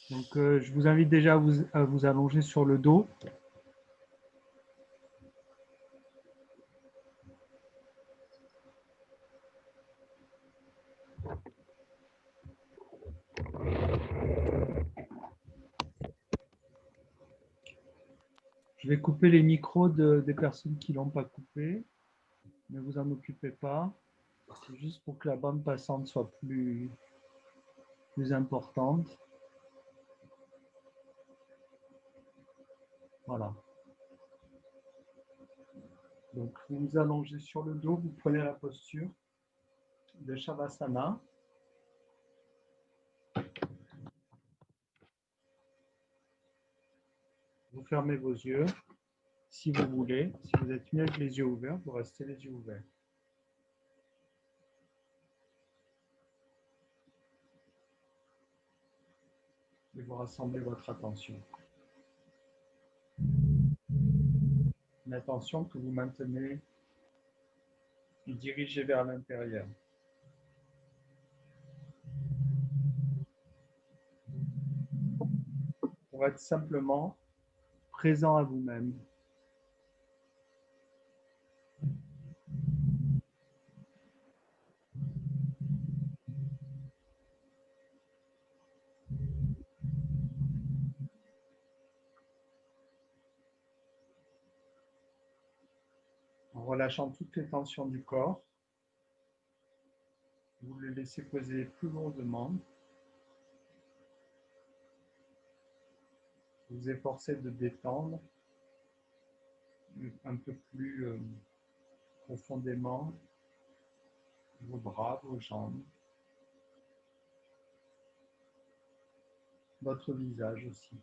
Donc, je vous invite déjà à vous allonger sur le dos. Je vais couper les micros des personnes qui ne l'ont pas coupé. Ne vous en occupez pas. C'est juste pour que la bande passante soit plus importante. Voilà. Donc, vous vous allongez sur le dos, vous prenez la posture de Shavasana. Vous fermez vos yeux si vous voulez. Si vous êtes mieux avec les yeux ouverts, vous restez les yeux ouverts. Et vous rassemblez votre attention. Une attention que vous maintenez dirigée vers l'intérieur. Pour être simplement présent à vous-même. En relâchant toutes les tensions du corps, vous les laissez poser plus lourdement. Vous efforcez de détendre un peu plus profondément vos bras, vos jambes, votre visage aussi.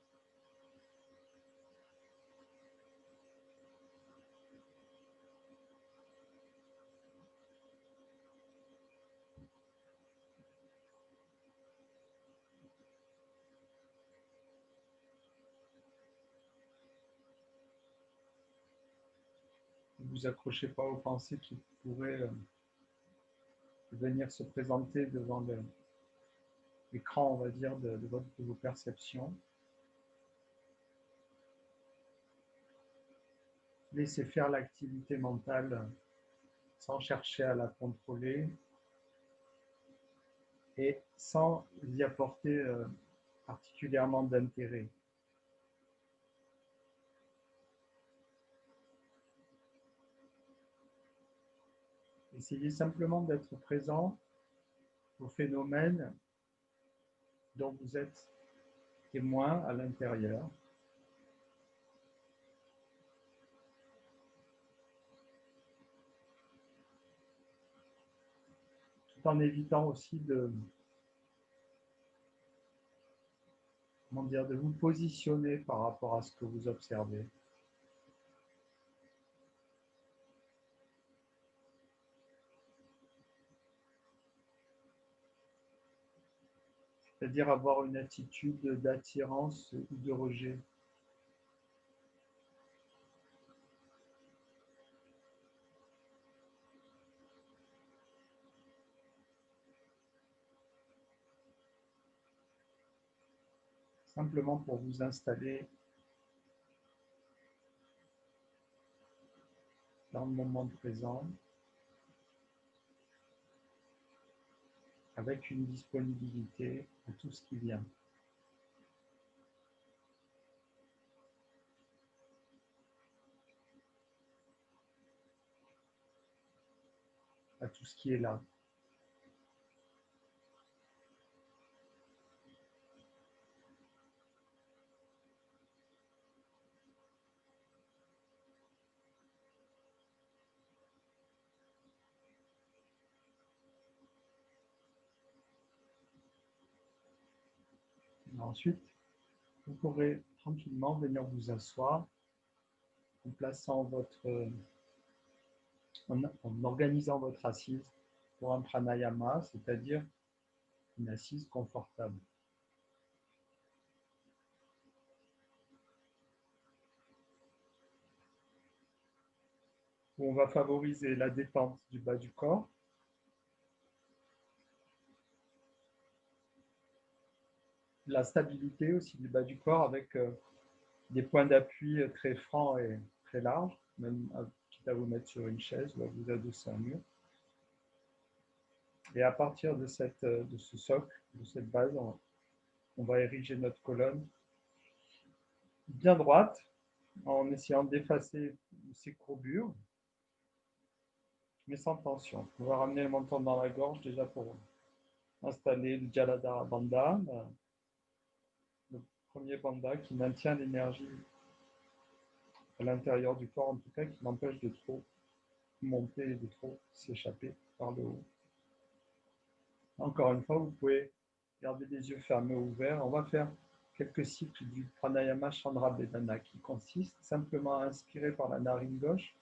Ne vous accrochez pas aux pensées qui pourraient venir se présenter devant l'écran, on va dire, de vos perceptions. Laissez faire l'activité mentale sans chercher à la contrôler et sans y apporter particulièrement d'intérêt. Essayez simplement d'être présent au phénomène dont vous êtes témoin à l'intérieur. Tout en évitant aussi de vous positionner par rapport à ce que vous observez. C'est-à-dire avoir une attitude d'attirance ou de rejet. Simplement pour vous installer dans le moment présent, avec une disponibilité à tout ce qui vient. À tout ce qui est là. Et ensuite, vous pourrez tranquillement venir vous asseoir en plaçant en organisant votre assise pour un pranayama, c'est-à-dire une assise confortable. Où on va favoriser la détente du bas du corps, la stabilité aussi du bas du corps avec des points d'appui très francs et très larges, même quitte à vous mettre sur une chaise ou à vous adosser à un mur. Et à partir de ce socle, de cette base, on va ériger notre colonne bien droite en essayant d'effacer ces courbures, mais sans tension. On va ramener le menton dans la gorge déjà pour installer le Jaladhara Bandha, le premier bandha qui maintient l'énergie à l'intérieur du corps, en tout cas, qui l'empêche de trop monter et de trop s'échapper par le haut. Encore une fois, vous pouvez garder les yeux fermés ou ouverts. On va faire quelques cycles du pranayama Chandra Bedana qui consiste simplement à inspirer par la narine gauche,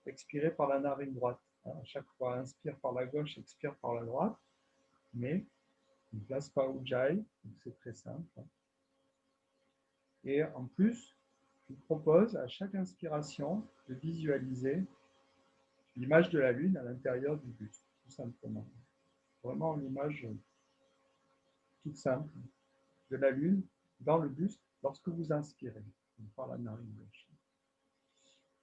expirer par la narine droite. À chaque fois, inspire par la gauche, expire par la droite, mais on ne place pas Ujjayi, c'est très simple. Et en plus, je vous propose à chaque inspiration de visualiser l'image de la Lune à l'intérieur du buste, tout simplement. Vraiment l'image toute simple de la Lune dans le buste lorsque vous inspirez par la narine gauche.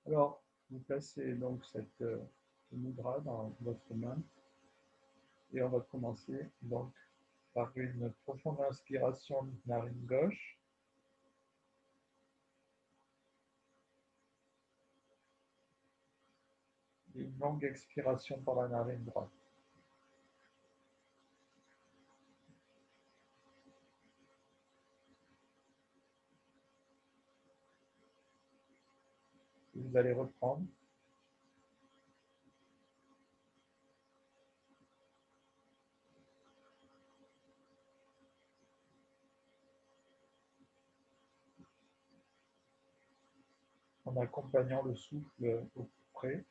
Alors, vous placez donc cette mudra dans votre main et on va commencer donc par une profonde inspiration de narine gauche. Et une longue expiration par la narine droite. Et vous allez reprendre. En accompagnant le souffle au plus près.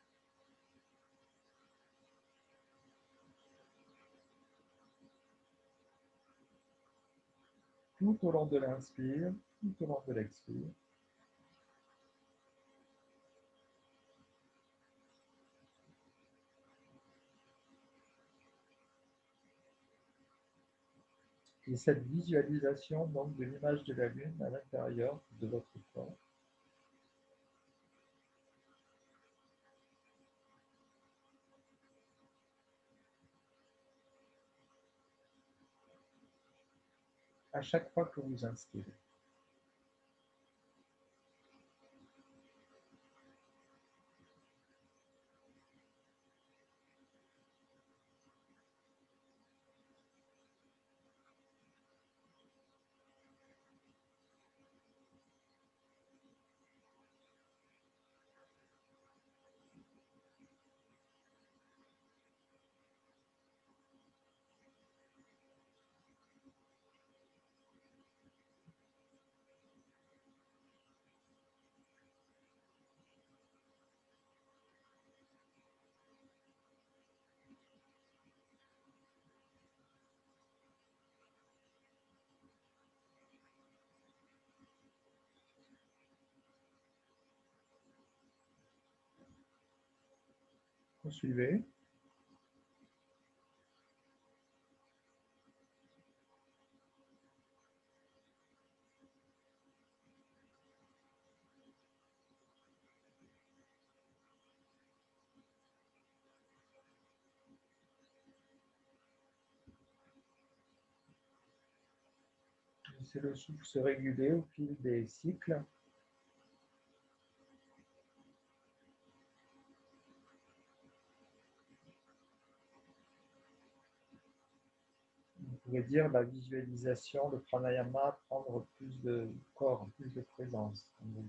Tout au long de l'inspire, tout au long de l'expire. Et cette visualisation donc de l'image de la Lune à l'intérieur de votre corps. À chaque fois que vous inspirez. Poursuivez. Laissez le souffle se réguler au fil des cycles. On pourrait dire la visualisation, le pranayama, prendre plus de corps, plus de présence. Ne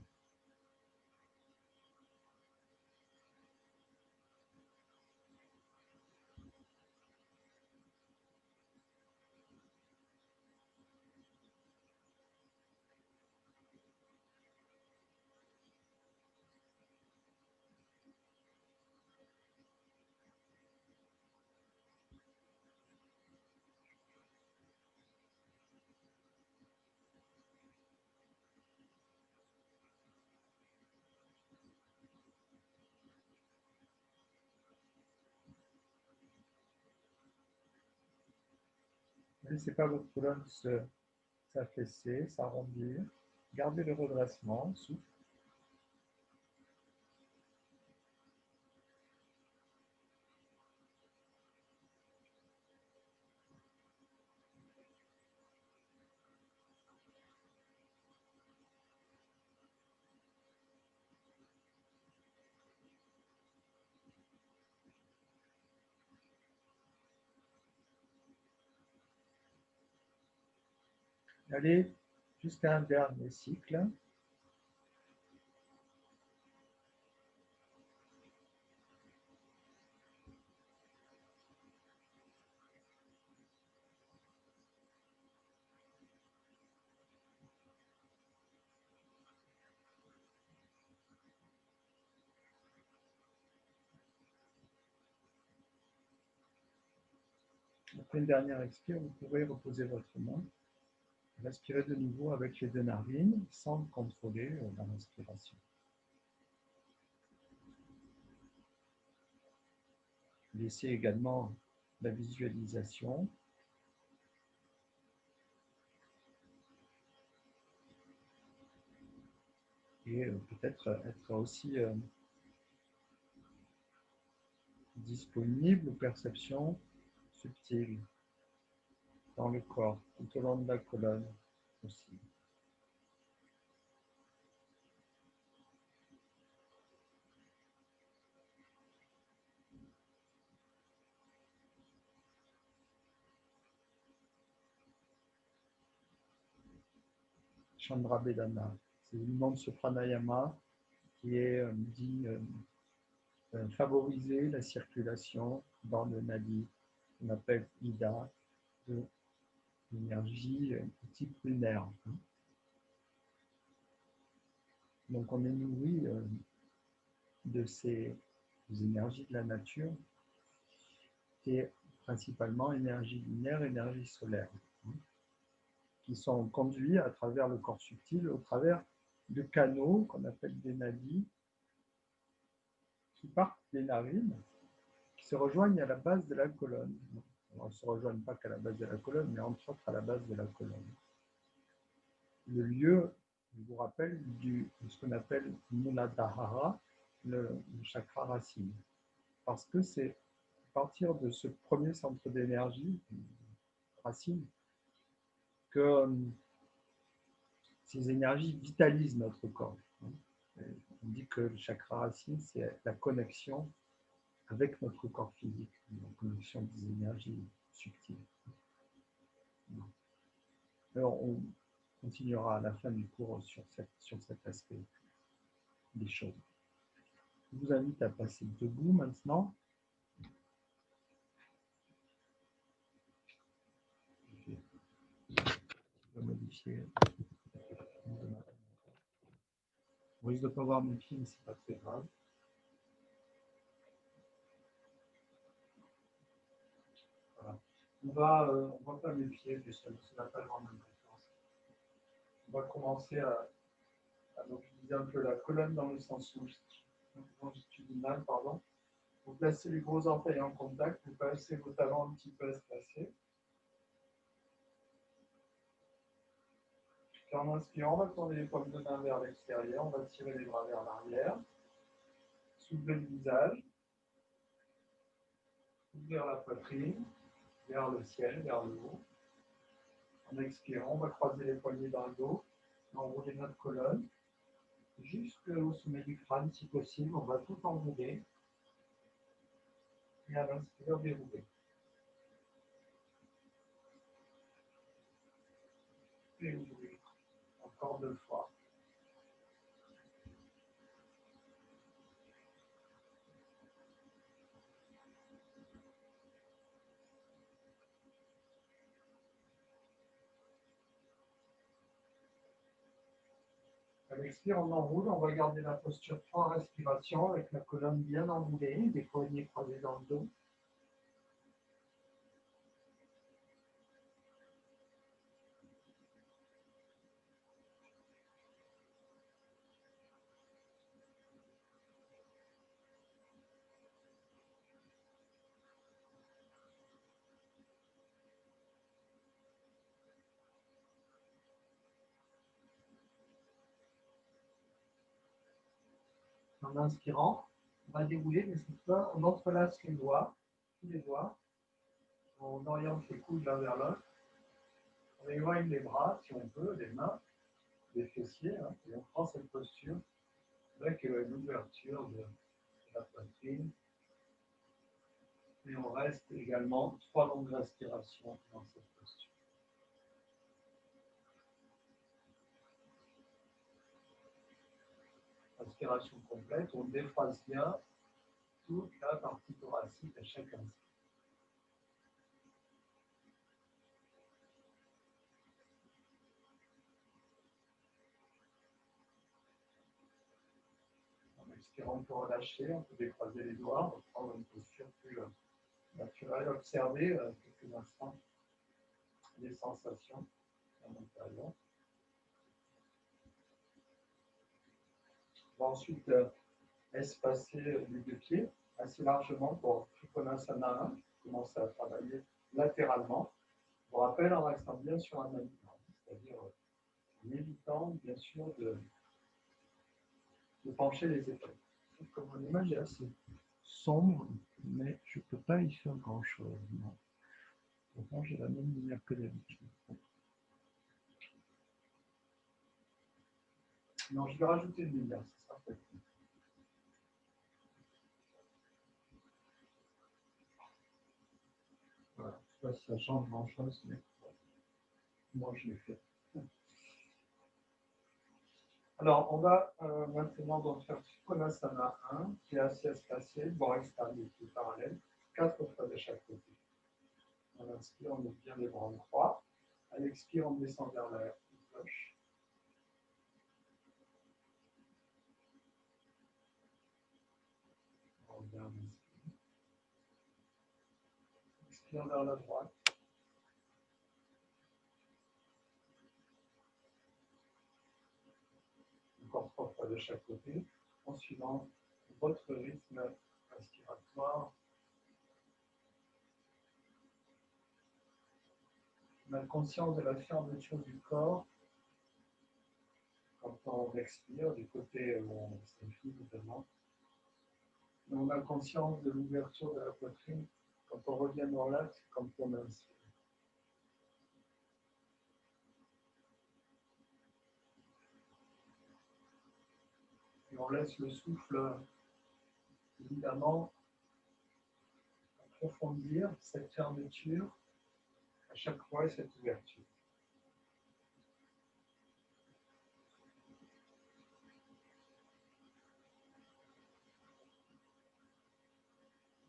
laissez pas votre colonne se s'affaisser, s'arrondir. Gardez le redressement, souffle. Allez jusqu'à un dernier cycle. Après une dernière expire, vous pourrez reposer votre main. Respirez de nouveau avec les deux narines sans contrôler la respiration. Laissez également la visualisation. Et peut-être être aussi disponible aux perceptions subtiles dans le corps, tout au long de la colonne aussi. Chandra Bedana, c'est le nom de ce pranayama qui est dit favoriser la circulation dans le nadi, qu'on appelle Ida, de l'énergie type lunaire. Donc on est nourri de ces énergies de la nature, et principalement énergie lunaire, énergie solaire, qui sont conduits à travers le corps subtil, au travers de canaux qu'on appelle des nadis, qui partent des narines, qui se rejoignent à la base de la colonne. Alors, ils ne se rejoignent pas qu'à la base de la colonne, mais entre autres à la base de la colonne. Le lieu, je vous rappelle, de ce qu'on appelle Muladhara, le chakra racine. Parce que c'est à partir de ce premier centre d'énergie, racine, que ces énergies vitalisent notre corps. On dit que le chakra racine, c'est la connexion avec notre corps physique, la connexion des énergies subtiles. Alors, on continuera à la fin du cours sur cet aspect des choses. Je vous invite à passer debout maintenant. Je vais modifier. On risque de ne pas voir mes pieds, mais ce n'est pas très grave. Voilà. On va pas mes pieds, puisque ça n'a pas grande importance. On va commencer à mobiliser un peu la colonne dans le sens longitudinal, pardon. Vous placez les gros orteils en contact, vous passez vos talons un petit peu espacés. Puis en inspirant, on va tourner les paumes de main vers l'extérieur, on va tirer les bras vers l'arrière, soulever le visage, ouvrir la poitrine, vers le ciel, vers le haut. En expirant, on va croiser les poignets dans le dos, enrouler notre colonne, jusqu'au sommet du crâne si possible, on va tout enrouler. Et à l'inspire, dérouler. Et ouvrir. Encore 2 fois. À l'expire, on enroule, on va garder la posture 3 respirations avec la colonne bien enroulée, des poignets croisés dans le dos. En inspirant, on va dérouler, mais cette fois, on entrelace les doigts, tous les doigts. On oriente les coudes l'un vers l'autre. On éloigne les bras, si on peut, les mains, les fessiers, hein, et on prend cette posture avec l'ouverture de la poitrine. Et on reste également 3 longues respirations dans cette posture. Inspiration complète, on défroisse bien toute la partie thoracique à chaque instant. En expirant, on peut relâcher, on peut décroiser les doigts, on peut prendre une posture plus naturelle, observer quelques instants les sensations à l'intérieur. On va ensuite espacer les deux pieds assez largement pour Trikonasana 1, commencer à travailler latéralement. Je vous rappelle, en restant bien sur un alignement, c'est-à-dire en évitant bien sûr de pencher les épaules. Comme l'image est assez sombre, mais je ne peux pas y faire grand-chose. Pourtant, j'ai la même lumière que d'habitude. Non, je vais rajouter une lumière, ça sera peut-être. Voilà, je ne sais pas si ça change grand-chose, mais moi je l'ai fait. Alors, on va maintenant donc faire Trikonasana 1, qui est assez espacé, bord externe des pieds parallèles, 4 fois de chaque côté. On inspire, on ouvre bien les bras en croix. À l'expire, on descend vers la gauche. On revient, on inspire. Expire vers la droite. Encore 3 fois de chaque côté, en suivant votre rythme respiratoire. On a conscience de la fermeture du corps quand on expire, du côté où on s'inflige évidemment. Et on a conscience de l'ouverture de la poitrine quand on revient dans l'axe, quand on inspire. Et on laisse le souffle, évidemment, approfondir cette fermeture à chaque fois et cette ouverture.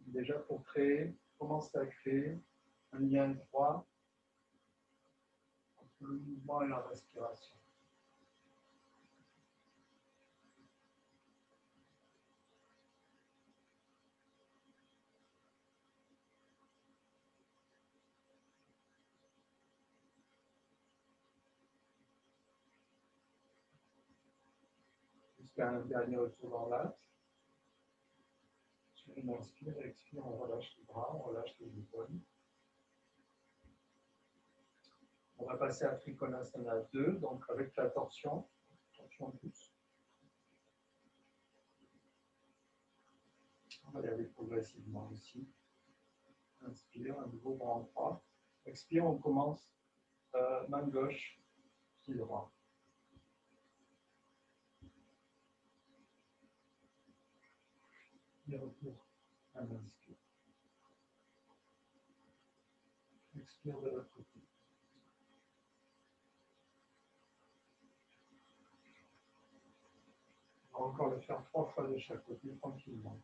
Déjà pour créer, commencer à créer un lien étroit entre le mouvement et la respiration. Jusqu'à un dernier retour dans l'axe. Sur une inspire et expire, on relâche les bras, on relâche les épaules. On va passer à Trikonasana 2, donc avec la torsion douce. On va y aller progressivement aussi. Inspire, un nouveau bras en croix. Expire, on commence main gauche, pied droit. Et retour à l'inspire. Expire de l'autre côté. On va encore le faire 3 fois de chaque côté, tranquillement.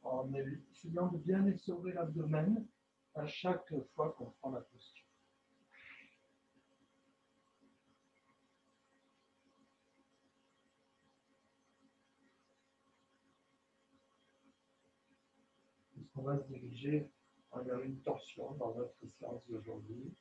En essayant de bien essorer l'abdomen à chaque fois qu'on prend la posture. On va se diriger vers une torsion dans notre séance d'aujourd'hui.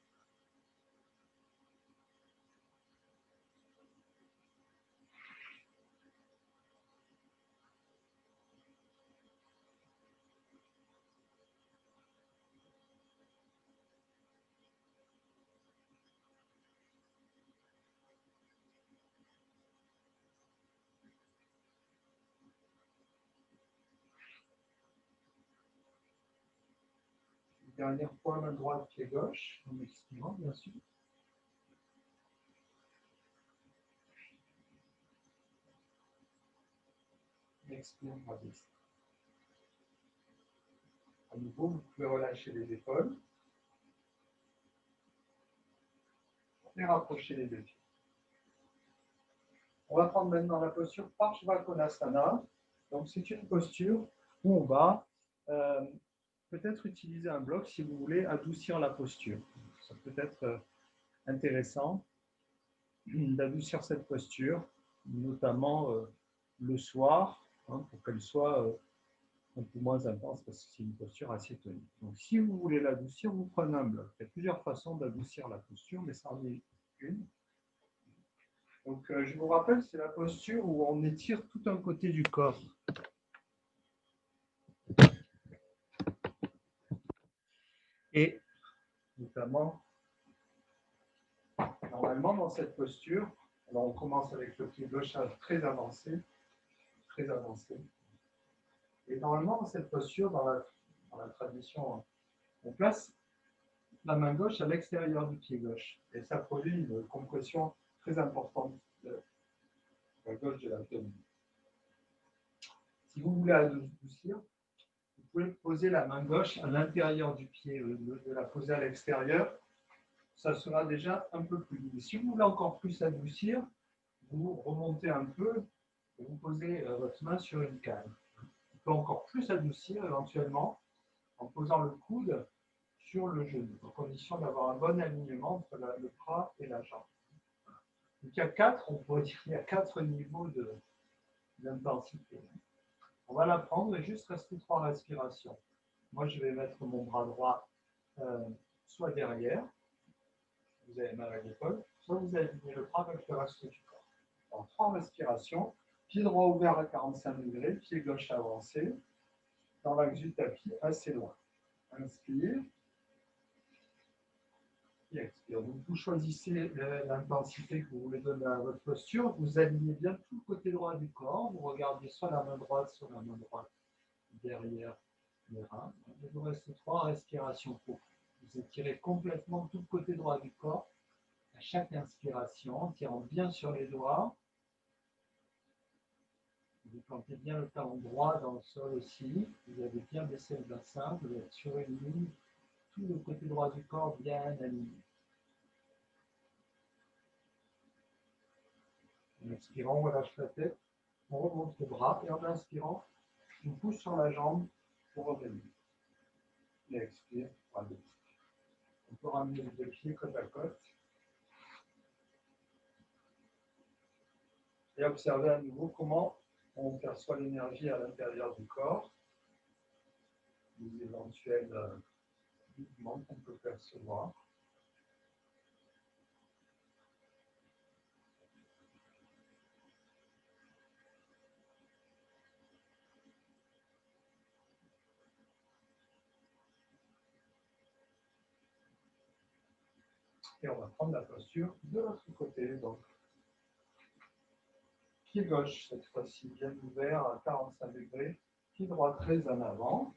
Dernière fois, main droite, pied gauche, en expirant, bien sûr. Expire, bras descend. À nouveau, vous pouvez relâcher les épaules et rapprocher les deux pieds. On va prendre maintenant la posture Parshvakonasana. Donc, c'est une posture où on va peut-être utiliser un bloc si vous voulez adoucir la posture. Ça peut être intéressant d'adoucir cette posture, notamment le soir, hein, pour qu'elle soit un peu moins intense parce que c'est une posture assez tonique. Donc, si vous voulez l'adoucir, vous prenez un bloc. Il y a plusieurs façons d'adoucir la posture, mais ça en est une. Donc, je vous rappelle, c'est la posture où on étire tout un côté du corps. Et notamment, normalement, dans cette posture, alors on commence avec le pied gauche très avancé, très avancé. Et normalement, dans cette posture, dans la tradition, on place la main gauche à l'extérieur du pied gauche. Et ça produit une compression très importante de la gauche de l'abdomen. Si vous voulez adoucir, vous pouvez poser la main gauche à l'intérieur du pied, de la poser à l'extérieur. Ça sera déjà un peu plus doux. Si vous voulez encore plus adoucir, vous remontez un peu et vous posez votre main sur une canne. On peut encore plus adoucir éventuellement en posant le coude sur le genou, en condition d'avoir un bon alignement entre le bras et la jambe. Donc on pourrait dire qu'il y a 4 niveaux d'intensité. On va la prendre et juste rester 3 respirations. Moi, je vais mettre mon bras droit soit derrière, vous avez mal à l'épaule, soit vous alignez le bras avec le reste du corps. En 3 respirations, pied droit ouvert à 45 degrés, pied gauche avancé, dans l'axe du tapis, assez loin. Inspire. Et expire. Donc, vous choisissez l'intensité que vous voulez donner à votre posture. Vous alignez bien tout le côté droit du corps. Vous regardez soit la main droite, soit la main droite derrière les reins. Il vous reste 3 respirations profondes. Vous étirez complètement tout le côté droit du corps à chaque inspiration, en tirant bien sur les doigts. Vous plantez bien le talon droit dans le sol aussi. Vous avez bien baissé le bassin. Vous êtes sur une ligne. Tout le côté droit du corps bien aligné. En expirant, on relâche la tête. On remonte le bras. Et en inspirant, on pousse sur la jambe pour revenir. Et expire. On peut ramener les deux pieds côte à côte. Et observer à nouveau comment on perçoit l'énergie à l'intérieur du corps, les éventuels mouvements qu'on peut percevoir. Et on va prendre la posture de l'autre côté. Donc, pied gauche, cette fois-ci bien ouvert à 45 degrés, pied droit très en avant.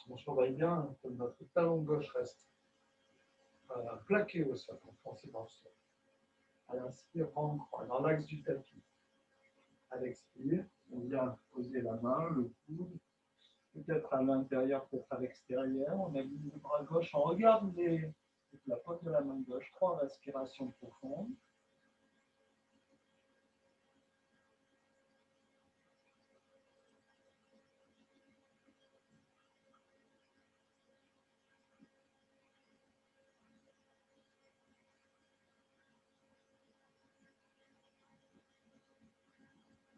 On surveille bien que notre talon gauche reste plaqué au sol, enfoncé dans le sol. À l'inspire, on croit dans l'axe du tapis. À l'expire, on vient poser la main, le coude, peut-être à l'intérieur, peut-être à l'extérieur. On aligne le bras gauche, on regarde la pointe de la main gauche, 3 respirations profondes.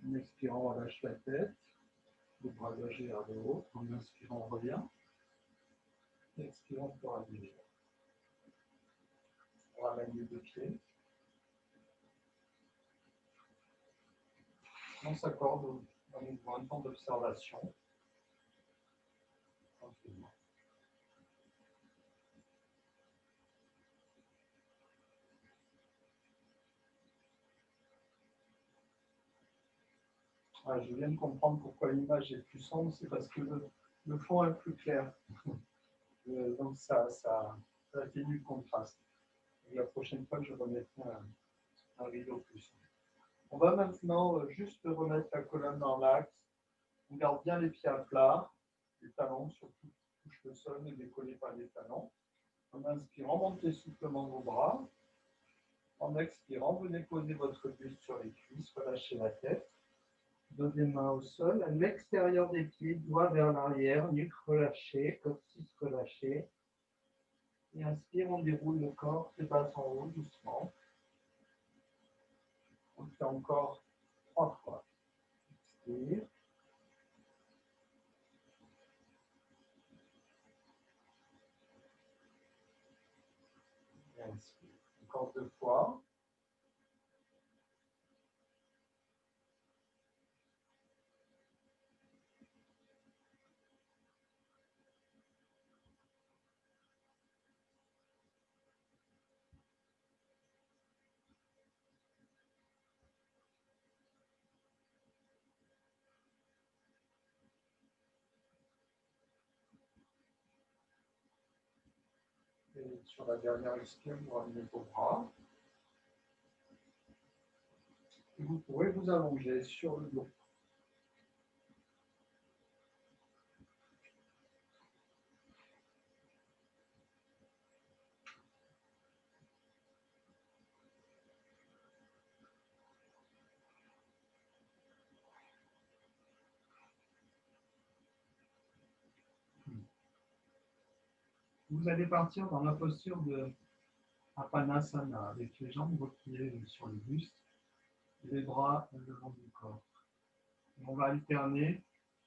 En expirant, on lâche la tête, le bras gauche vers le haut. En inspirant, on revient. Expirant pour alléger. On ramène les deux pieds. On s'accorde un temps d'observation. Tranquillement. Je viens de comprendre pourquoi l'image est plus sombre, c'est parce que le fond est plus clair. Donc ça atténue le contraste. Et la prochaine fois, je remettrai un rideau plus. On va maintenant juste remettre la colonne dans l'axe. On garde bien les pieds à plat, les talons surtout touchent le sol, ne décollez pas les talons. En inspirant, montez souplement vos bras. En expirant, venez poser votre buste sur les cuisses, relâchez la tête. Dos des mains au sol, à l'extérieur des pieds, doigts vers l'arrière, nuque relâchée, coccyx relâché. Et inspire, on déroule le corps, les bas en haut, doucement. On le fait encore 3 fois. Expire. Et inspire. Encore 2 fois. Et sur la dernière expire, vous ramenez vos bras. Et vous pourrez vous allonger sur le dos. Vous allez partir dans la posture de Apanasana, avec les jambes repliées sur le buste, les bras le long du corps. Et on va alterner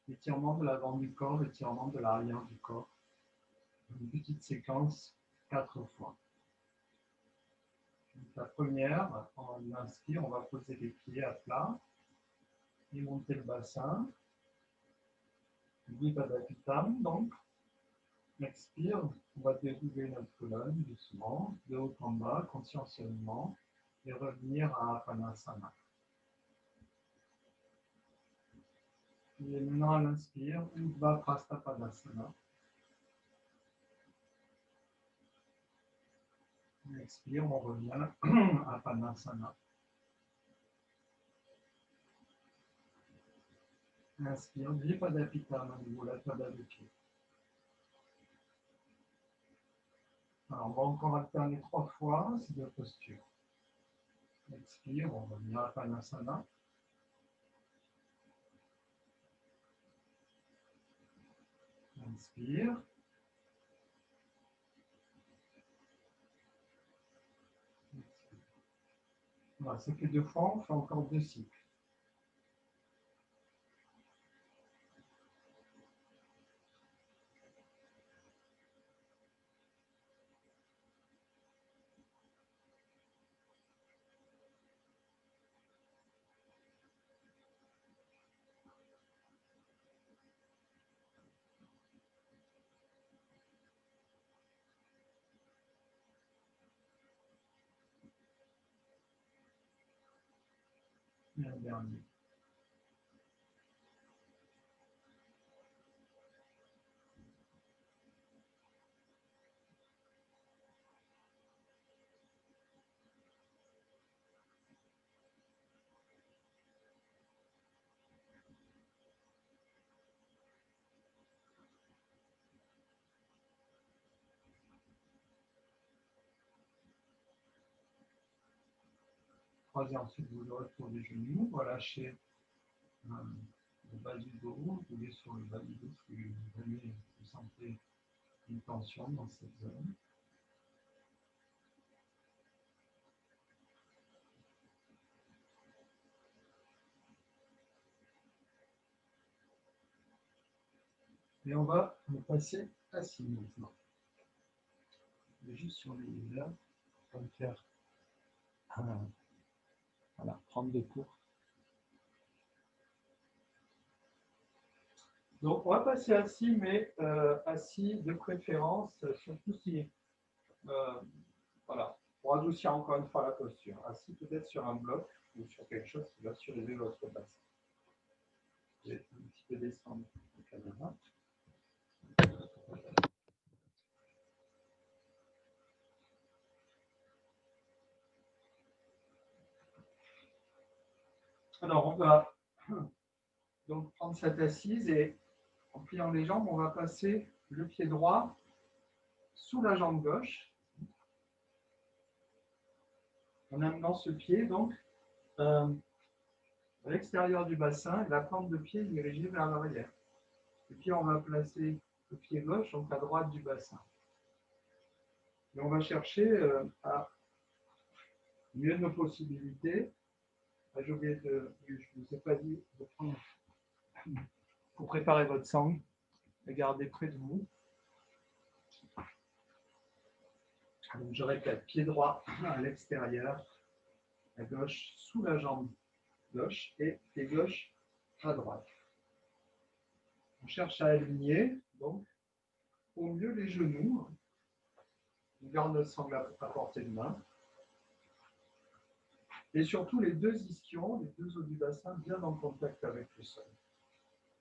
l'étirement de l'avant du corps, l'étirement de l'arrière du corps. Une petite séquence 4 fois. Donc, la première, on inspire, on va poser les pieds à plat et monter le bassin. Vipadapitam, donc. Expire, on va dérouler notre colonne doucement, de haut en bas, consciencieusement, et revenir à Apanasana. Et maintenant à l'inspire, Uddhva Prastapadasana. Expire, on revient à Apanasana. Inspire, Vipadapitam à nouveau, la table de pied. Alors, on va encore alterner 3 fois ces 2 postures. Expire, on revient à Apanasana. Inspire. Voilà, c'est que 2 fois, on fait encore 2 cycles. Et un dernier. Croisez ensuite vous le retour des genoux, relâchez le bas du dos, vous pouvez sur le bas du dos si vous sentez une tension dans cette zone. Et on va passer assis maintenant. Juste sur les là, on va faire voilà, prendre des cours. Donc on va passer assis, mais assis de préférence, surtout si voilà, pour adoucir encore une fois la posture. Assis peut-être sur un bloc ou sur quelque chose qui va surélever votre bassin. Je vais un petit peu descendre la caméra. Alors, on va donc prendre cette assise et en pliant les jambes, on va passer le pied droit sous la jambe gauche, en amenant ce pied donc à l'extérieur du bassin et la plante de pied dirigée vers l'arrière. Et puis on va placer le pied gauche donc à droite du bassin. Et on va chercher à mieux nos possibilités. Ah, j'ai oublié je ne vous ai pas dit de prendre pour préparer votre sangle et garder près de vous. Donc je répète, pied droit à l'extérieur, à gauche sous la jambe gauche et pied gauche à droite. On cherche à aligner donc au mieux les genoux. On garde notre sangle à portée de main. Et surtout les deux ischions, les deux os du bassin bien en contact avec le sol.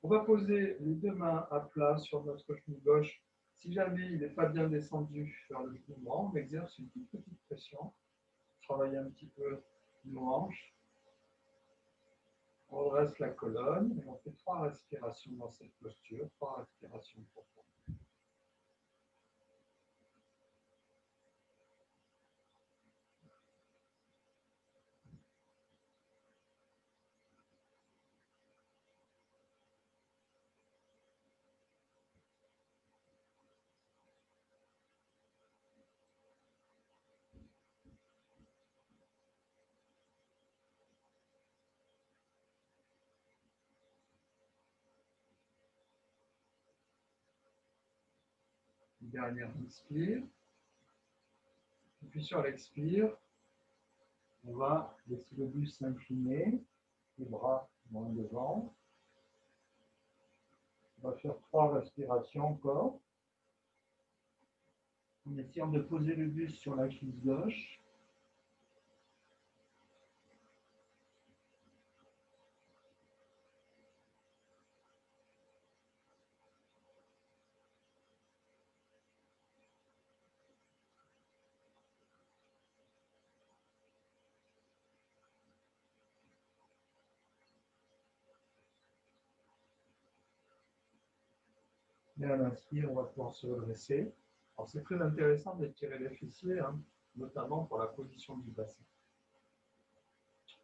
On va poser les deux mains à plat sur notre genou gauche. Si jamais il n'est pas bien descendu vers le genou droit, on exerce une toute petite pression. Travailler un petit peu nos hanches. On redresse la colonne et on fait 3 respirations dans cette posture, 3 respirations profondes. Dernière inspire. Et puis sur l'expire, on va laisser le buste s'incliner, les bras vont devant. On va faire 3 respirations encore. En essayant de poser le buste sur la cuisse gauche. Et à l'inspire, on va pouvoir se redresser. Alors c'est très intéressant d'étirer les fessiers, hein, notamment pour la position du bassin.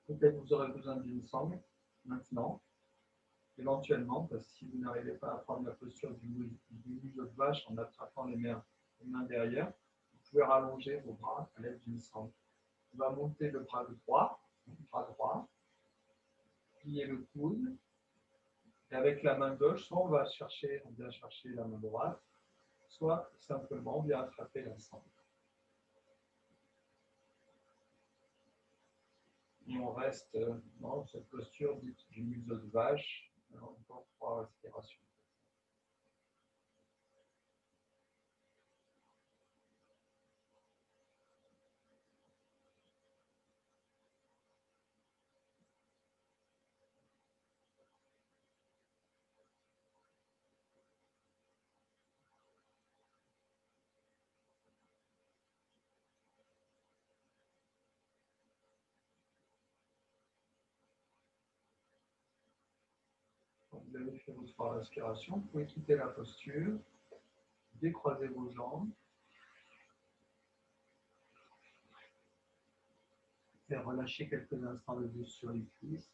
Peut-être vous aurez besoin d'une sangle maintenant, éventuellement, parce que si vous n'arrivez pas à prendre la posture du museau de vache en attrapant les mains derrière, vous pouvez rallonger vos bras à l'aide d'une sangle. On va monter le bras droit, plier le coude, et avec la main gauche, soit on vient chercher la main droite, soit simplement on vient attraper la sangle. Et on reste dans cette posture dite du museau de vache, encore 3 respirations. Vous avez fait vos 3 respirations, vous pouvez quitter la posture, décroiser vos jambes, faire relâcher quelques instants le buste sur les cuisses.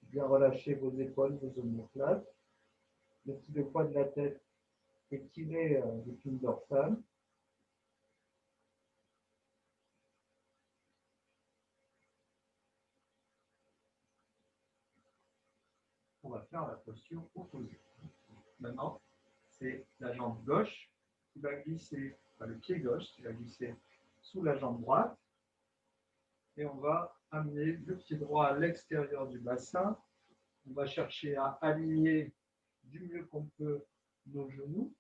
Bien relâcher vos épaules, vos omoplates. Laissez le poids de la tête étirer l'épine dorsale. On va faire la posture opposée. Maintenant, c'est la jambe gauche qui va glisser, le pied gauche qui va glisser sous la jambe droite. Et on va amener le pied droit à l'extérieur du bassin. On va chercher à aligner du mieux qu'on peut nos genoux.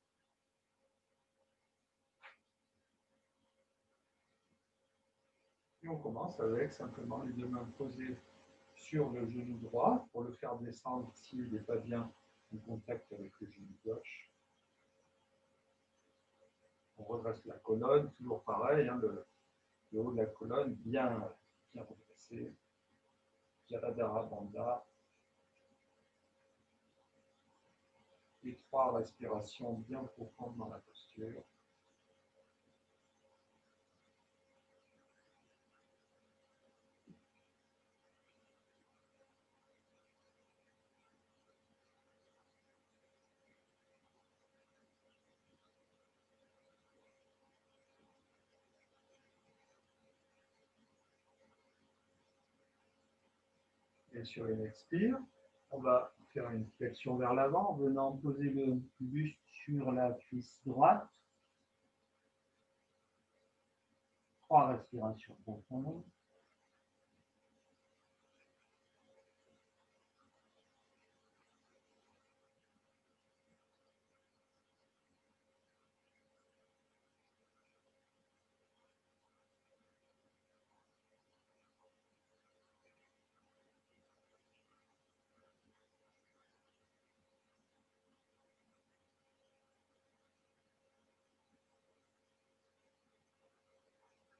Et on commence avec simplement les deux mains posées sur le genou droit pour le faire descendre s'il n'est pas bien en contact avec le genou gauche. On redresse la colonne, toujours pareil, hein, le haut de la colonne bien redressé. Jaladhara Bandha. Et 3 respirations bien profondes dans la posture. Et sur une expire, on va faire une flexion vers l'avant en venant poser le buste sur la cuisse droite. 3 respirations profondes.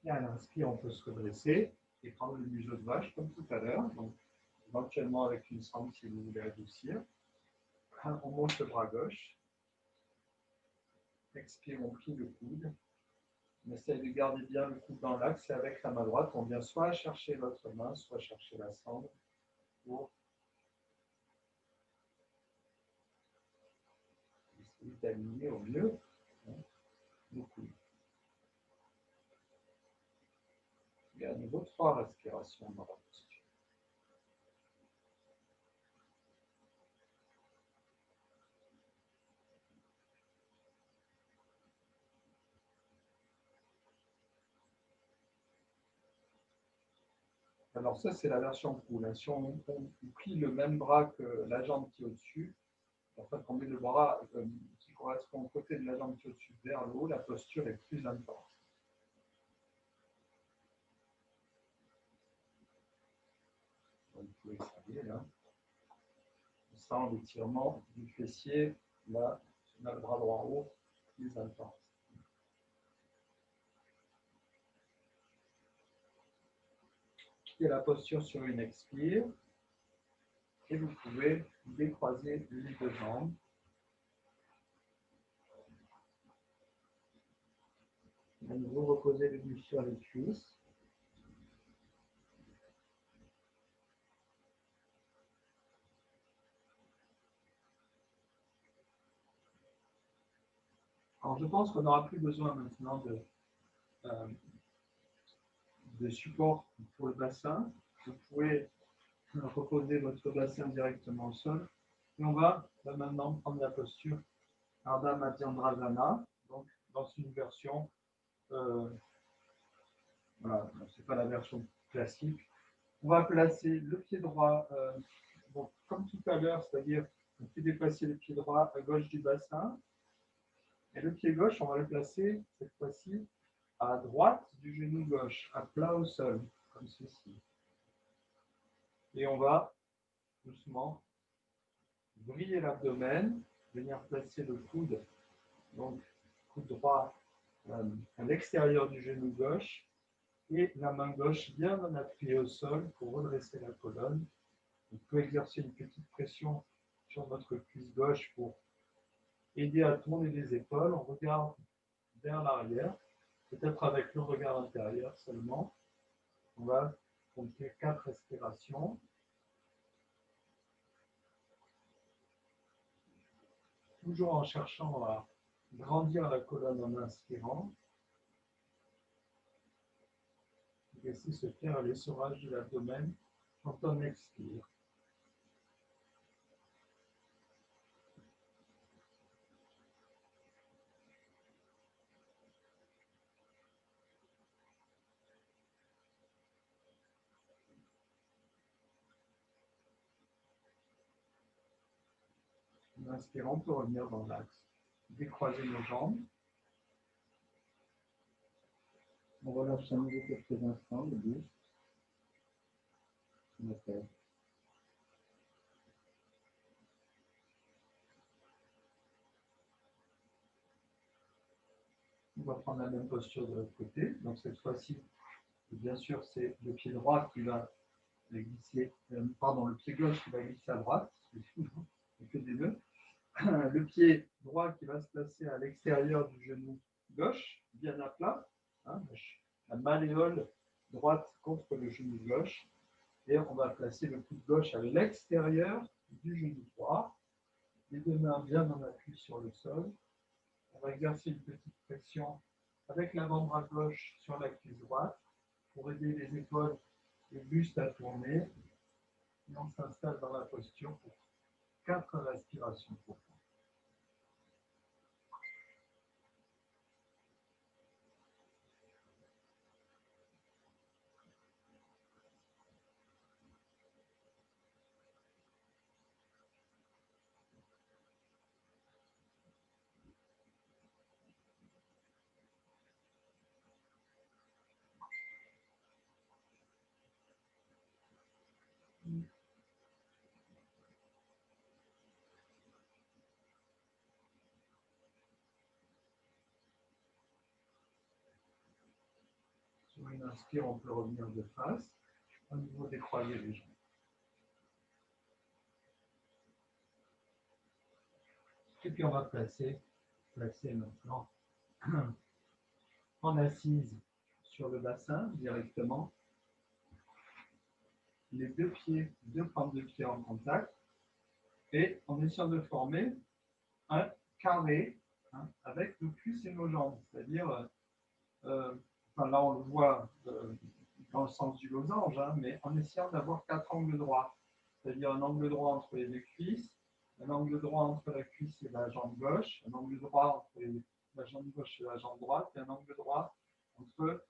Et à l'inspire, on peut se redresser et prendre le museau de vache comme tout à l'heure. Donc, éventuellement avec une sangle si vous voulez adoucir. On monte le bras gauche. Expire, on plie le coude. On essaye de garder bien le coude dans l'axe et avec la main droite, on vient soit chercher l'autre main, soit chercher la sangle pour essayer d'aligner au mieux le coude. Et à nouveau, 3 respirations dans la posture. Alors ça, c'est la version cool. Si on plie le même bras que la jambe qui est au-dessus, en fait, on met le bras qui correspond au côté de la jambe qui est au-dessus vers le haut, la posture est plus intense. Donc, vous pouvez essayer là. On sent l'étirement du fessier, là, on a le bras droit haut, plus intense. Et la posture sur une expire. Et vous pouvez décroiser les deux jambes. À nouveau, reposez le buste sur les cuisses. Alors, je pense qu'on n'aura plus besoin maintenant de support pour le bassin. Vous pouvez reposer votre bassin directement au sol. Et on va maintenant prendre la posture Ardha Madhyandrasana, donc dans une version, voilà, ce n'est pas la version classique. On va placer le pied droit, bon, comme tout à l'heure, c'est-à-dire on fait déplacer le pied droit à gauche du bassin. Et le pied gauche, on va le placer cette fois-ci à droite du genou gauche, à plat au sol, comme ceci. Et on va doucement vriller l'abdomen, venir placer le coude, donc coude droit à l'extérieur du genou gauche et la main gauche bien en appuyée au sol pour redresser la colonne. On peut exercer une petite pression sur votre cuisse gauche pour aider à tourner les épaules. On regarde vers l'arrière, peut-être avec le regard intérieur seulement. On va compter 4 respirations. Toujours en cherchant à grandir la colonne en inspirant. Laissez se faire l'essorage de l'abdomen quand on expire. En inspirant, on peut revenir dans l'axe. Décroiser nos jambes. On relâche à nouveau quelques instants le buste, la tête. On va prendre la même posture de l'autre côté. Donc cette fois-ci, bien sûr, c'est le pied droit qui va glisser, pardon, le pied gauche qui va glisser à droite. C'est que des nœuds. Le pied droit qui va se placer à l'extérieur du genou gauche, bien à plat. Hein, la malléole droite contre le genou gauche. Et on va placer le coude gauche à l'extérieur du genou droit. Les deux mains bien en appui sur le sol. On va exercer une petite pression avec l'avant-bras gauche sur la cuisse droite pour aider les épaules et le buste à tourner. Et on s'installe dans la posture pour 4 respirations profondes. Sur une inspire, on peut revenir de face au niveau des croisés des jambes. Et puis on va placer maintenant en assise sur le bassin directement. Les deux pieds, deux pointes de pied en contact. Et en essayant de former un carré avec nos cuisses et nos jambes. C'est-à-dire, enfin là on le voit dans le sens du losange, mais en essayant d'avoir 4 angles droits. C'est-à-dire un angle droit entre les deux cuisses, un angle droit entre la cuisse et la jambe gauche, un angle droit entre la jambe gauche et la jambe droite, et un angle droit entre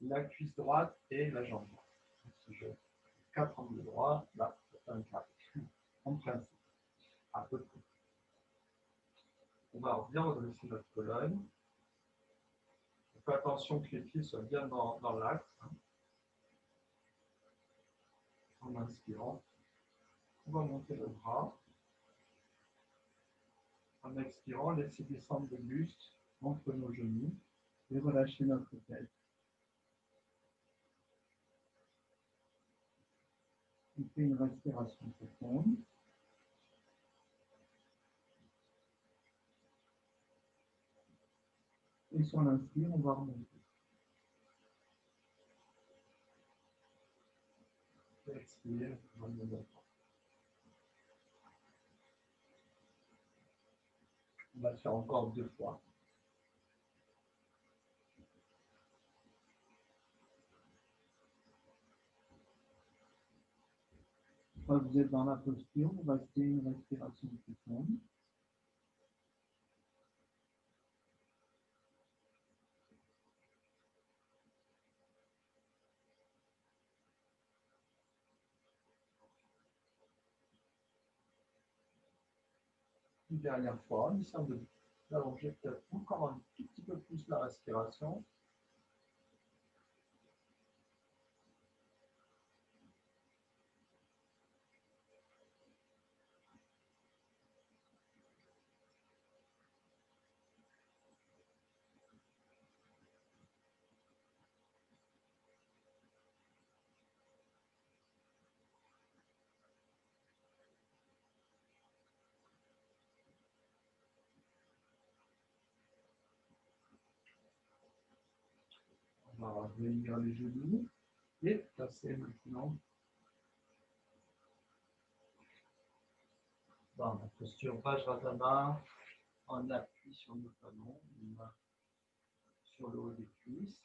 la cuisse droite et la jambe droite. 4 angles droits, là, c'est un carré. En principe, à peu près. On va bien redresser notre colonne. On fait attention que les pieds soient bien dans l'axe. En inspirant, on va monter le bras. En expirant, laissez descendre le buste entre nos genoux et relâchez notre tête. On fait une respiration profonde. Et sur l'inspire, on va remonter. Expire, remonte. On va le faire encore 2 fois. Quand vous êtes dans la posture, on va faire une respiration profonde. Une dernière fois, en essayant d'allonger peut-être encore un tout petit peu plus la respiration. On va revenir les genoux et passer maintenant dans la posture Vajradhana en appui sur nos talons, une main sur le haut des cuisses.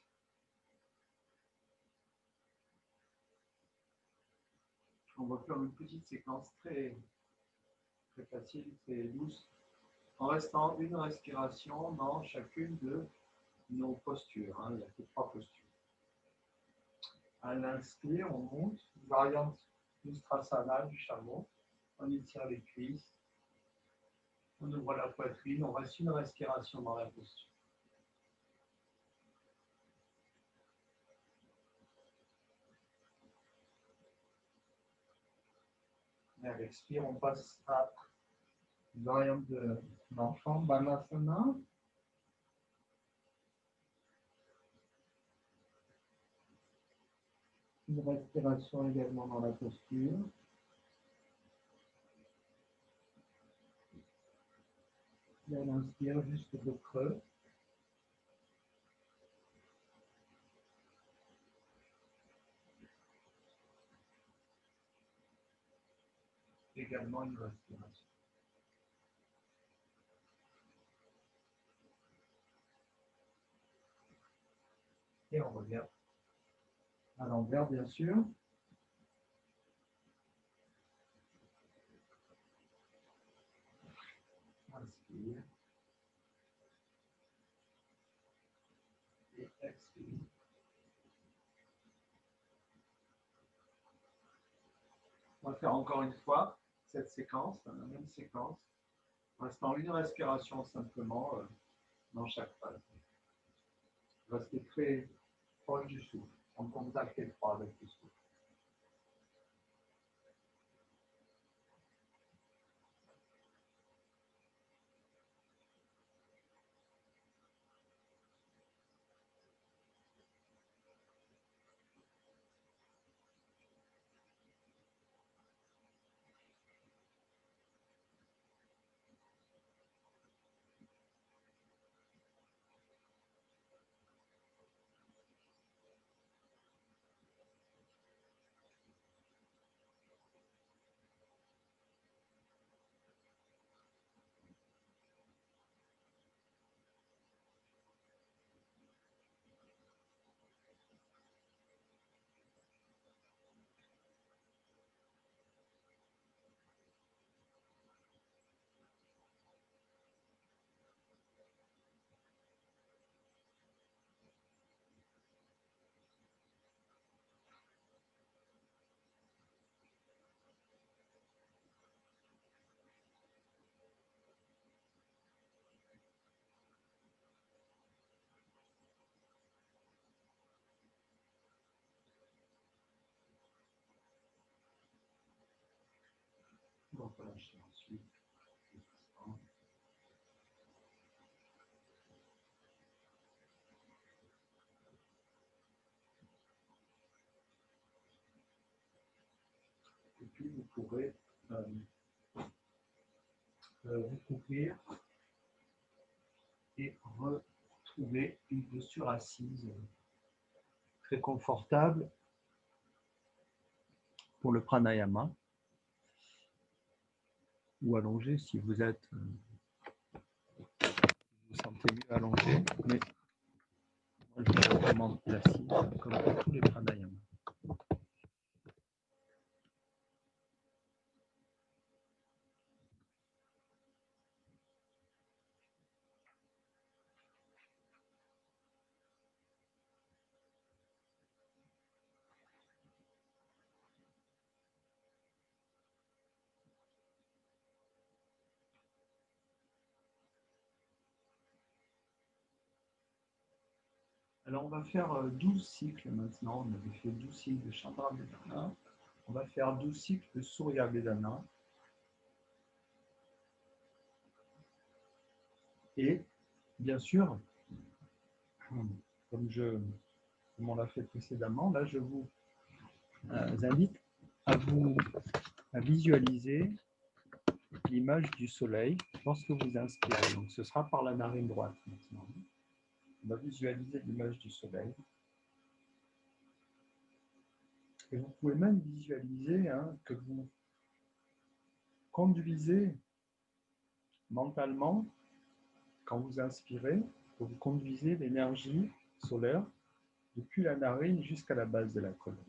On va faire une petite séquence très facile, très douce, en restant une respiration dans chacune de nos postures. Il n'y a que 3 postures. À l'inspire, on monte, variante d'Ustrasana du chameau. On étire les cuisses, on ouvre la poitrine, on reste une respiration dans la posture. Et à l'expire, on passe à une variante de l'enfant, Balasana. Une respiration également dans la posture. Et on inspire juste le creux. Également une respiration. Et on revient à l'envers, bien sûr. Inspire. Et expire. On va faire encore une fois cette séquence, la même séquence, en restant une respiration simplement dans chaque phase. Restez très proche du souffle, en contact étroit avec le souffle. On va relâcher ensuite. Et puis vous pourrez vous couvrir et retrouver une posture assise très confortable pour le pranayama, ou allongé si vous êtes vous sentez mieux allongé, mais moi je recommande l'assise comme pour tous les pranayamas. Alors on va faire 12 cycles maintenant. On avait fait 12 cycles de Chandra Vedana. On va faire 12 cycles de Surya Vedana. Et bien sûr, comme on l'a fait précédemment, là je vous invite à visualiser l'image du soleil lorsque vous inspirez. Donc ce sera par la narine droite maintenant. On va visualiser l'image du soleil. Et vous pouvez même visualiser que vous conduisez mentalement, quand vous inspirez, que vous conduisez l'énergie solaire depuis la narine jusqu'à la base de la colonne.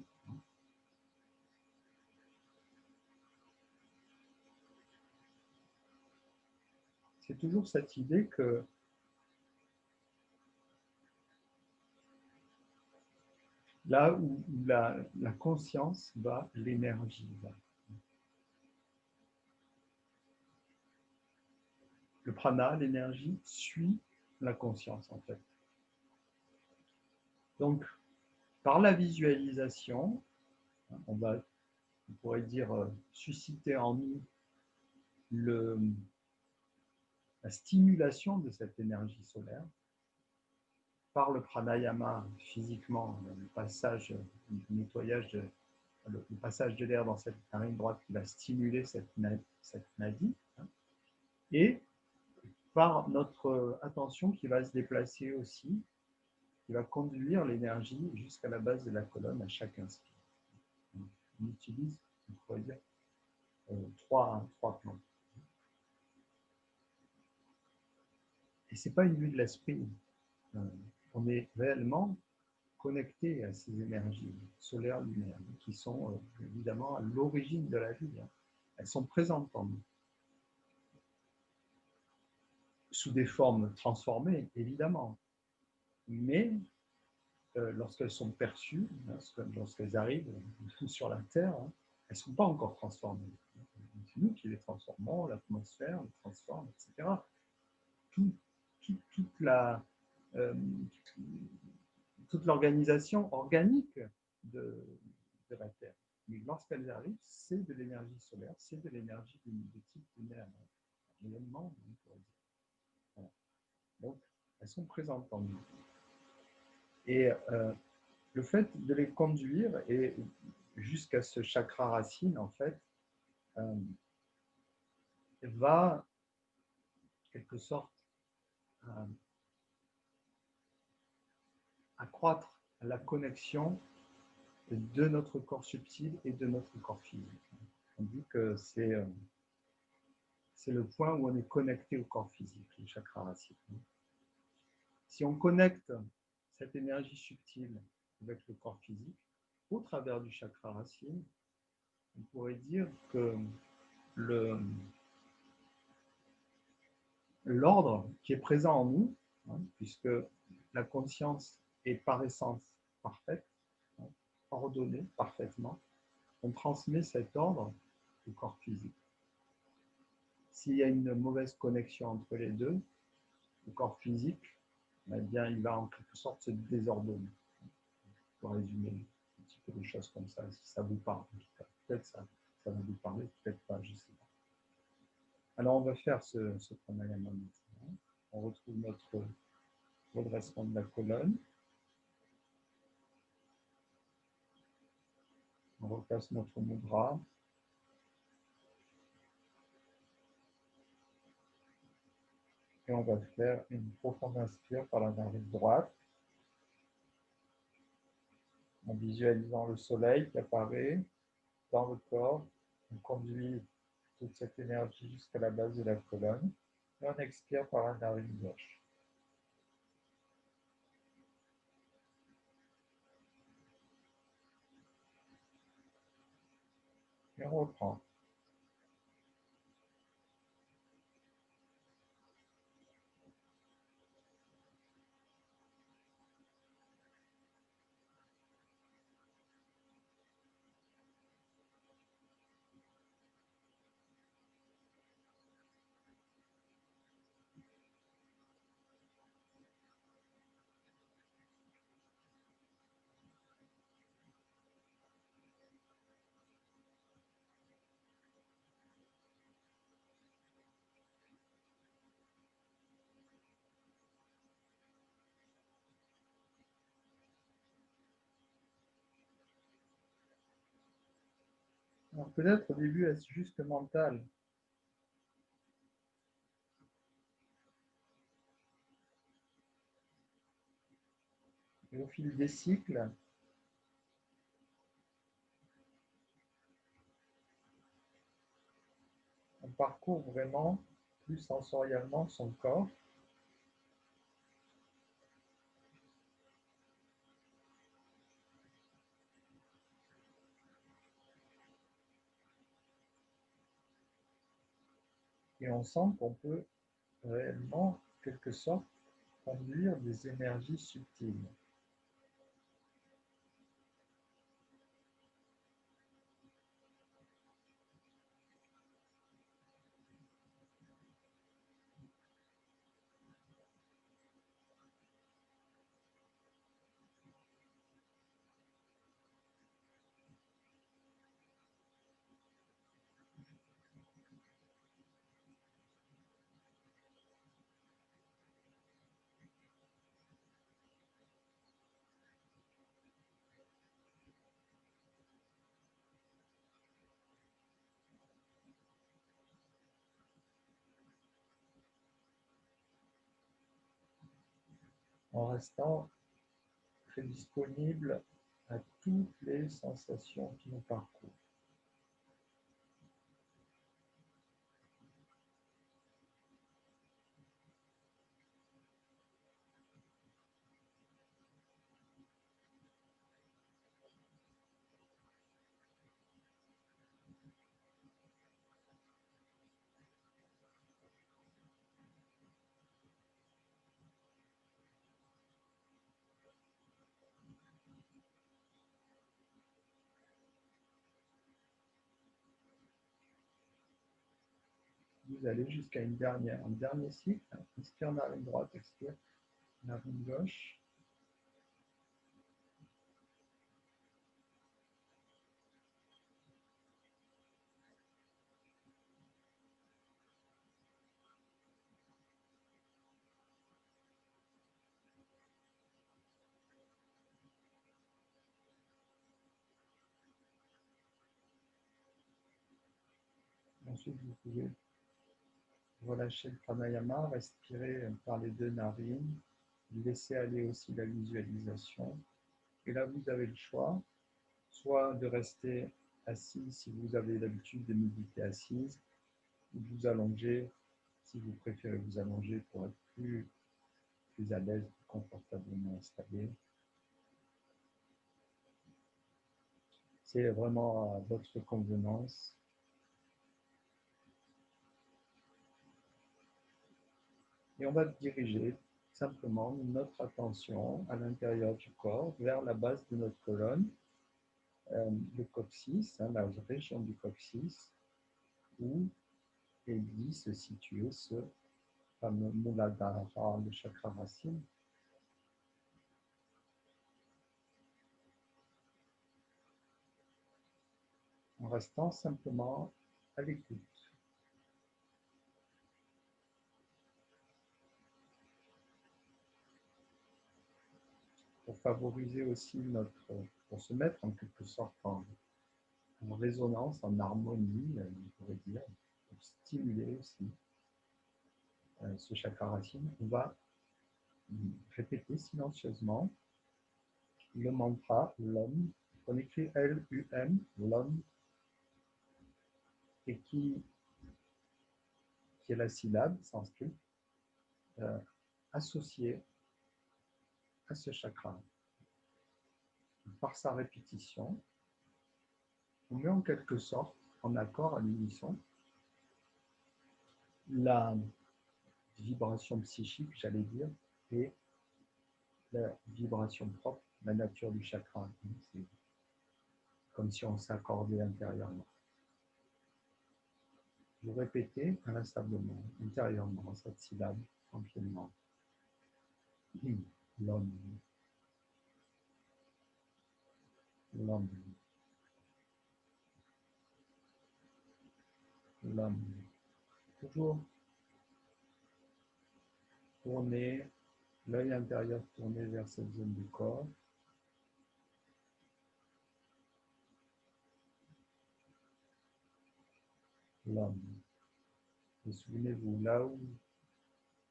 C'est toujours cette idée que là où la conscience va, l'énergie va. Le prana, l'énergie, suit la conscience en fait. Donc, par la visualisation, on pourrait dire, susciter en nous la stimulation de cette énergie solaire. par le pranayama, physiquement, le passage du nettoyage, le passage de l'air dans cette narine droite qui va stimuler cette nadi, hein, et par notre attention qui va se déplacer aussi, qui va conduire l'énergie jusqu'à la base de la colonne à chaque inspire. On utilise, on pourrait dire, trois plans. Et ce n'est pas une vue de l'esprit. On est réellement connecté à ces énergies solaires, lunaires, qui sont évidemment à l'origine de la vie. Hein. Elles sont présentes en nous. Sous des formes transformées, évidemment. Mais lorsqu'elles sont perçues, hein, lorsqu'elles arrivent sur la Terre, hein, elles ne sont pas encore transformées. C'est nous qui les transformons, l'atmosphère les transforme, etc. Toute l'organisation organique de la Terre. Mais lorsqu'elles arrivent, c'est de l'énergie solaire, c'est de l'énergie de type lunaire, réellement, on pourrait dire. Voilà. Donc, elles sont présentes en nous. Et le fait de les conduire et jusqu'à ce chakra racine, en fait, va, en quelque sorte, accroître la connexion de notre corps subtil et de notre corps physique. On dit que c'est le point où on est connecté au corps physique, le chakra racine. Si on connecte cette énergie subtile avec le corps physique, au travers du chakra racine, on pourrait dire que l'ordre qui est présent en nous, hein, puisque la conscience est par essence parfaite, hein, ordonnée parfaitement, on transmet cet ordre au corps physique. S'il y a une mauvaise connexion entre les deux, le corps physique, eh bien, il va en quelque sorte se désordonner. Pour résumer un petit peu des choses comme ça, si ça vous parle. Peut-être ça va vous parler, peut-être pas, je ne sais pas. Alors, on va faire ce pranayama maintenant. On retrouve notre redressement de la colonne. On replace notre mudra. Et on va faire une profonde inspire par la narine droite, en visualisant le soleil qui apparaît dans le corps. On conduit toute cette énergie jusqu'à la base de la colonne. Et on expire par la narine gauche. Et on reprend. Alors peut-être au début, est-ce juste mental? Et au fil des cycles, on parcourt vraiment plus sensoriellement son corps. Et on sent qu'on peut réellement, en quelque sorte, conduire des énergies subtiles. en restant très disponible à toutes les sensations qui nous parcourent. Vous allez jusqu'à un dernier cycle. Inspire narine droite, expire narine gauche. Ensuite, vous pouvez relâcher le pranayama, respirer par les deux narines, laisser aller aussi la visualisation. Et là, vous avez le choix, soit de rester assis si vous avez l'habitude de méditer assise, ou de vous allonger si vous préférez vous allonger pour être plus à l'aise, plus confortablement installé. C'est vraiment à votre convenance. Et on va diriger simplement notre attention à l'intérieur du corps, vers la base de notre colonne, le coccyx, la région du coccyx, où il dit se situer ce fameux Muladhara, le chakra racine. En restant simplement à l'écoute. Pour favoriser aussi pour se mettre en quelque sorte en résonance, en harmonie, on pourrait dire, pour stimuler aussi ce chakra racine, on va répéter silencieusement le mantra l'homme, qu'on écrit L-U-M, l'homme, et qui est la syllabe sanskrit associée à ce chakra. Par sa répétition, on met en quelque sorte en accord à l'unisson la vibration psychique, j'allais dire, et la vibration propre, la nature du chakra. C'est comme si on s'accordait intérieurement. Vous répétez inlassablement, intérieurement, cette syllabe, tranquillement. L'homme. L'homme. L'homme. Toujours tourner, l'œil intérieur tourné vers cette zone du corps. L'homme. Et souvenez-vous, là où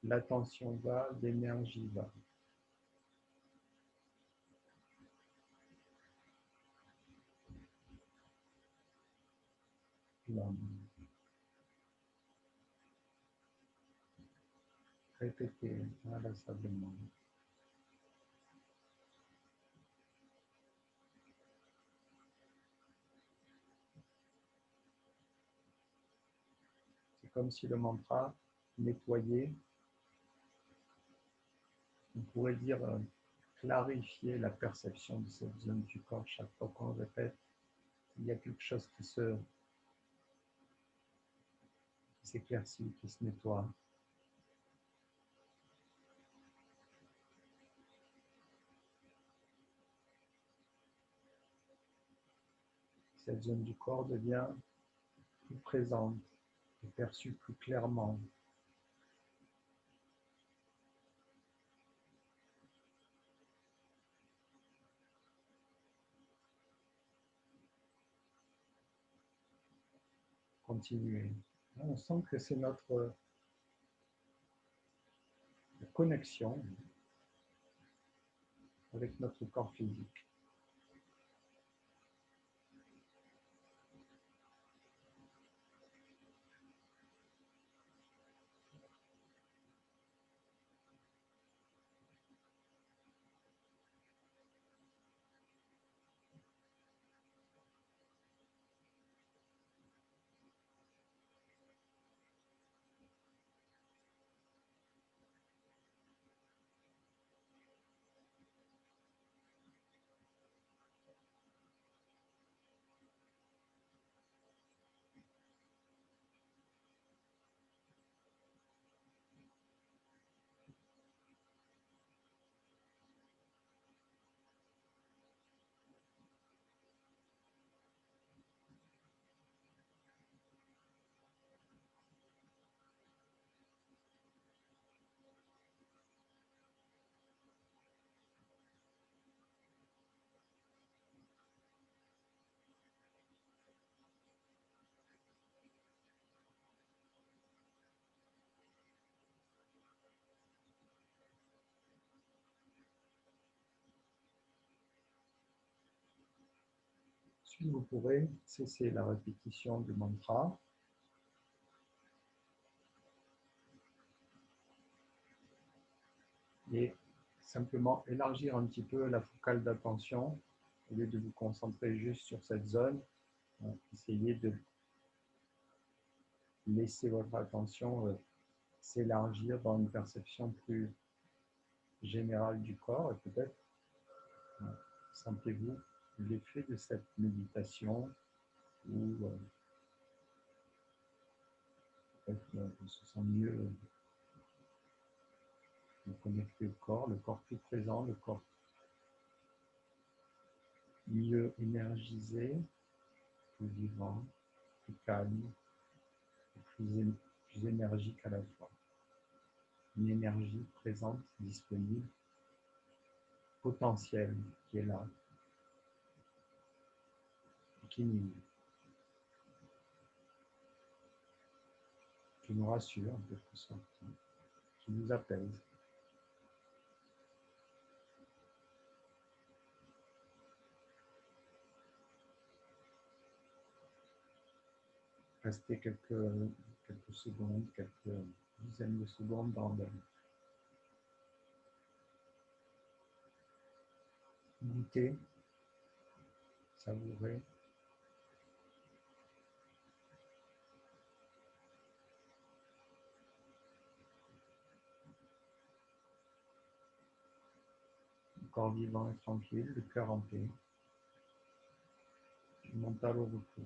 l'attention va, l'énergie va. L'homme. Répétez inlassablement. C'est comme si le mantra nettoyait, on pourrait dire clarifier la perception de cette zone du corps. Chaque fois qu'on répète, il y a quelque chose qui s'éclaircit, qui se nettoie. Cette zone du corps devient plus présente et perçue plus clairement. Continuer. On sent que c'est notre connexion avec notre corps physique. Si vous pourrez cesser la répétition du mantra et simplement élargir un petit peu la focale d'attention au lieu de vous concentrer juste sur cette zone. Essayez de laisser votre attention s'élargir dans une perception plus générale du corps et peut-être sentez-vous l'effet de cette méditation où peut-être on se sent mieux connecté au corps, le corps plus présent, le corps mieux énergisé, plus vivant, plus calme, plus énergique à la fois. Une énergie présente, disponible, potentielle, qui est là, qui nous rassure en quelque sorte, qui nous apaise. Restez quelques secondes, quelques dizaines de secondes dans le goûter, savourer. Le corps vivant et tranquille, le cœur en paix, le mental au repos.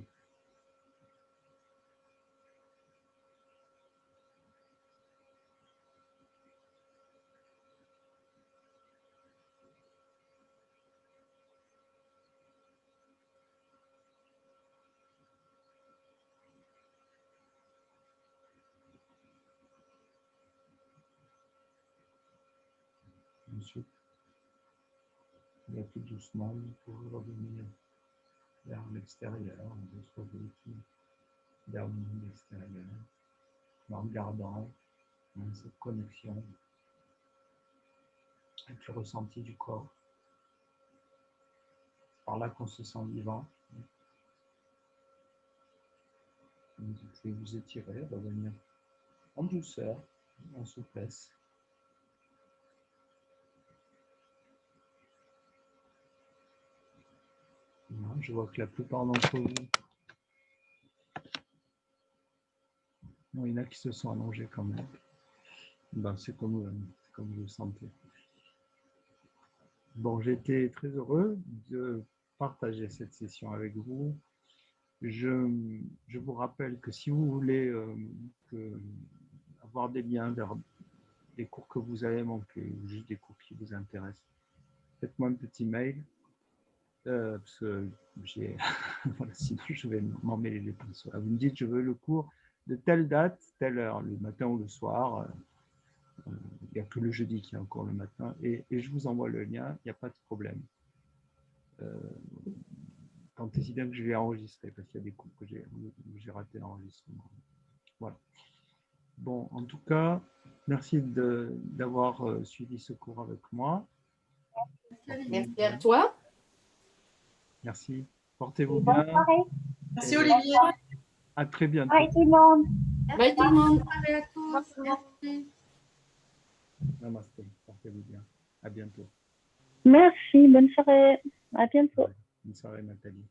Ensuite, il y a tout doucement, vous pouvez revenir vers l'extérieur, votre véhicule, vers le monde extérieur, en gardant cette connexion avec le ressenti du corps. C'est par là qu'on se sent vivant. Vous pouvez vous étirer, revenir en douceur, en souplesse. Je vois que la plupart d'entre vous, il y en a qui se sont allongés quand même. Ben, c'est comme vous le sentez. Bon, j'étais très heureux de partager cette session avec vous. Je vous rappelle que si vous voulez avoir des liens vers des cours que vous avez manqués ou juste des cours qui vous intéressent, faites-moi un petit mail. Parce que voilà, sinon je vais m'emmêler les pinceaux. Vous me dites, je veux le cours de telle date, telle heure, le matin ou le soir. Il n'y a que le jeudi qui est encore le matin. Et je vous envoie le lien, il n'y a pas de problème. Tentez-y bien que je vais enregistrer, parce qu'il y a des cours que j'ai raté l'enregistrement. Voilà. Bon, en tout cas, merci d'avoir suivi ce cours avec moi. Merci à toi. Merci. Portez-vous Bonne bien. soirée. Merci Olivier. À très bientôt. Bye tout le monde. Bye tout le monde. Bonne soirée à tous. Merci. Namasté. Portez-vous bien. À bientôt. Merci, bonne soirée. À bientôt. Bonne soirée, Nathalie.